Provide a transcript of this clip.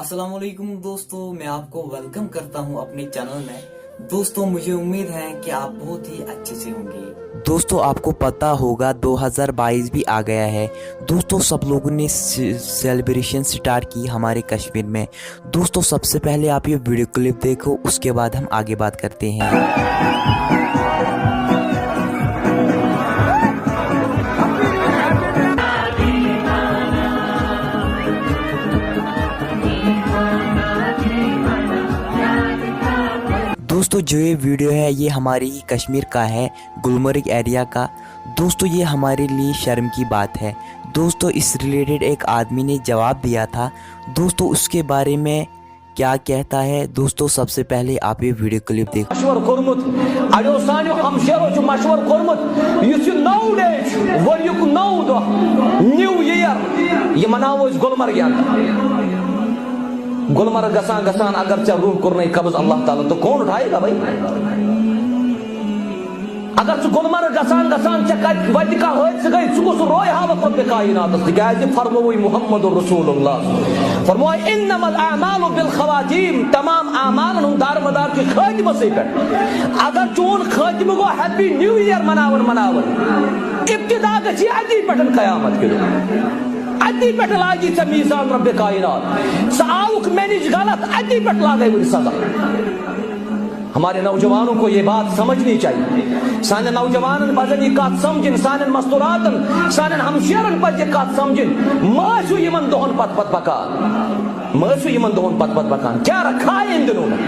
अस्सलाम वालेकुम दोस्तों, मैं आपको वेलकम करता हूं अपने चैनल में। दोस्तों मुझे उम्मीद है कि आप बहुत ही अच्छे से होंगे। दोस्तों आपको पता होगा 2022 भी आ गया है। दोस्तों सब लोगों ने सेलिब्रेशन स्टार्ट की हमारे कश्मीर में। दोस्तों सबसे पहले आप ये वीडियो क्लिप देखो, उसके बाद हम आगे बात करते हैं। दोस्तों जो ये वीडियो है ये हमारी कश्मीर का है, गुलमर्ग एरिया का। दोस्तों ये हमारे लिए शर्म की बात है। दोस्तों इस रिलेटेड एक आदमी ने जवाब दिया था। दोस्तों उसके बारे में क्या कहता है, दोस्तों सबसे पहले आप ये वीडियो क्लिप देखो। गुलमर्ग गसान गसान अगर चा रूह कर कब्ज अल्लाह ताला तो कौन उठाएगा भाई। अगर गुलमर्ग गसान गसान वत का गई सह रोय हावत रब कायनात तक फरमोई मुहम्मद रसूलुल्लाह फरमाए इन्नमल अमालु बिल खवातीम, तमाम आमाल दारमदार के खातिम से पे। अगर चोन खातिम गो हैप्पी न्यू ईयर मनावन इब्तिदा गछि अदी पटन कयामत के अदी पे लागी सा मीज़ान रब कायनात साउक मैनेज गलत अदी पे लागे सजा। हमारे नौजवानों को ये बात समझनी चाहिए। साने नौजवानन पजन ये कत समझिन, साने मस्तूरातन साने हमशेरन पज ये कत समझिन। मासु यमन दोहन पत पत पकान, मासु यमन दोहन पत पत पकान क्या रखा है इन दिनों में।